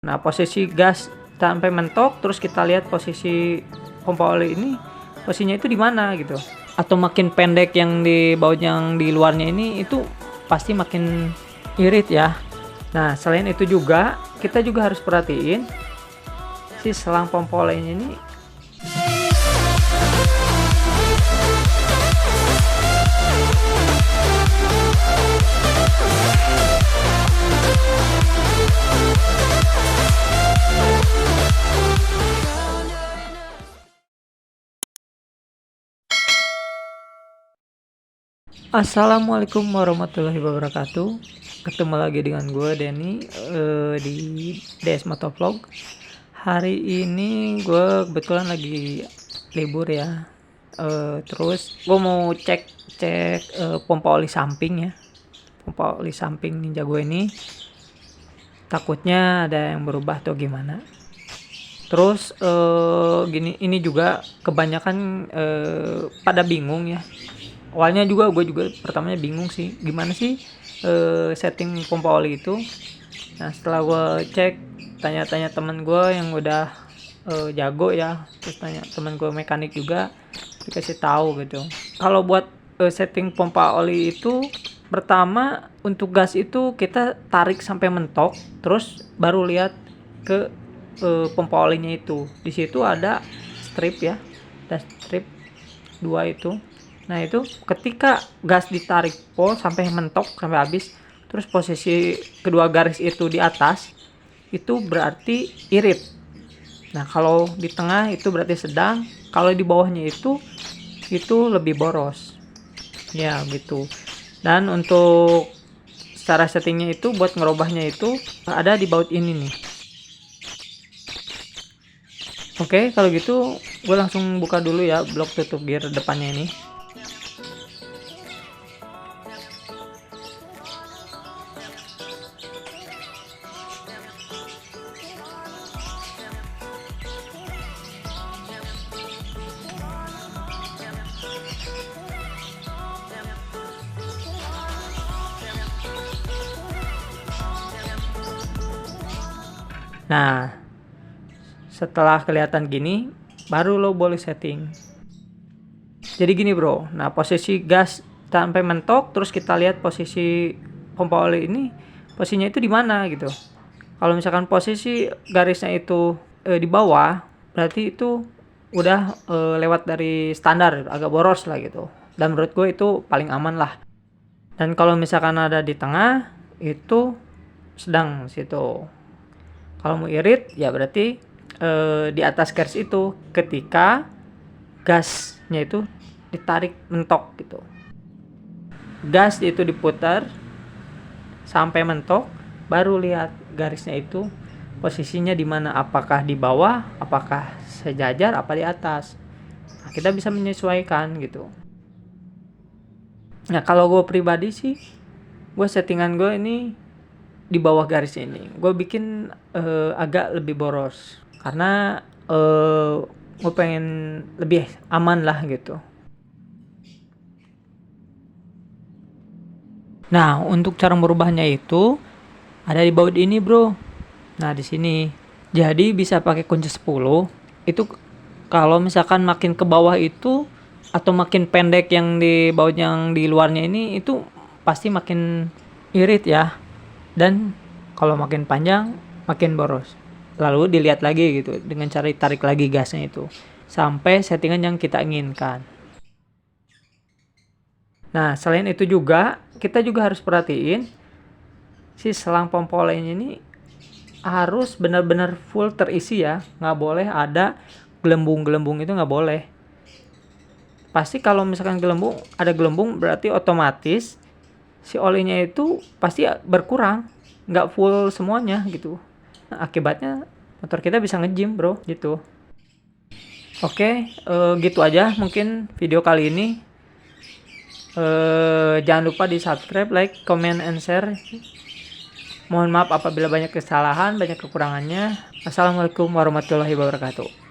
Nah, posisi gas sampai mentok, terus kita lihat posisi pompa oli ini, posisinya itu di mana gitu. Atau makin pendek yang di baut yang di luarnya ini, itu pasti makin irit ya. Nah, selain itu juga, kita juga harus perhatiin si selang pompa olinya ini. Assalamualaikum warahmatullahi wabarakatuh. Ketemu lagi dengan gue Denny di DS Motovlog. Hari ini gue kebetulan lagi libur ya. Terus gue mau cek pompa oli samping ya. Pompa oli samping Ninja gue ini. Takutnya ada yang berubah atau gimana. Terus ini juga kebanyakan pada bingung ya. Awalnya gue juga pertamanya bingung sih gimana sih setting pompa oli itu. Nah, setelah gue cek, tanya-tanya teman gue yang udah jago ya, terus tanya teman gue mekanik juga, dikasih tahu gitu. Kalau buat setting pompa oli itu, pertama untuk gas itu kita tarik sampai mentok, terus baru lihat ke pompa olinya itu. Di situ ada strip ya, ada strip 2 itu. Nah, itu ketika gas ditarik sampai mentok, sampai habis, terus posisi kedua garis itu di atas, itu berarti irit. Nah, kalau di tengah itu berarti sedang, kalau di bawahnya itu lebih boros. Ya, gitu. Dan untuk cara settingnya itu, buat ngerubahnya itu ada di baut ini nih. Oke, kalau gitu gue langsung buka dulu ya blok tutup gear depannya ini. Nah, setelah kelihatan gini, baru lo boleh setting. Jadi gini bro, nah posisi gas sampai mentok, terus kita lihat posisi pompa oli ini, posisinya itu di mana gitu. Kalau misalkan posisi garisnya itu di bawah, berarti itu udah lewat dari standar, agak boros lah gitu. Dan menurut gue itu paling aman lah. Dan kalau misalkan ada di tengah, itu sedang situ. Kalau mau irit ya berarti di atas garis itu ketika gasnya itu ditarik mentok gitu. Gas itu diputar sampai mentok, baru lihat garisnya itu posisinya di mana, apakah di bawah, apakah sejajar, apa di atas. Nah, kita bisa menyesuaikan gitu. Nah, kalau gue pribadi sih, gue settingan gue ini di bawah garis ini gue bikin agak lebih boros karena gue pengen lebih aman lah gitu. Nah, untuk cara merubahnya itu ada di baut ini bro. Nah, di sini jadi bisa pakai kunci 10 itu. Kalau misalkan makin ke bawah itu atau makin pendek yang di baut yang di luarnya ini, itu pasti makin irit ya. Dan kalau makin panjang makin boros. Lalu dilihat lagi gitu dengan cara tarik lagi gasnya itu sampai settingan yang kita inginkan. Nah, selain itu juga kita juga harus perhatiin si selang pompa olinya ini harus benar-benar full terisi ya. Nggak boleh ada gelembung-gelembung, itu nggak boleh. Pasti kalau misalkan ada gelembung berarti otomatis si olinya itu pasti berkurang, nggak full semuanya gitu. Nah, akibatnya motor kita bisa nge-jam bro gitu. Oke, gitu aja mungkin video kali ini. Jangan lupa di subscribe, like, comment, and share. Mohon maaf apabila banyak kesalahan, banyak kekurangannya. Assalamualaikum warahmatullahi wabarakatuh.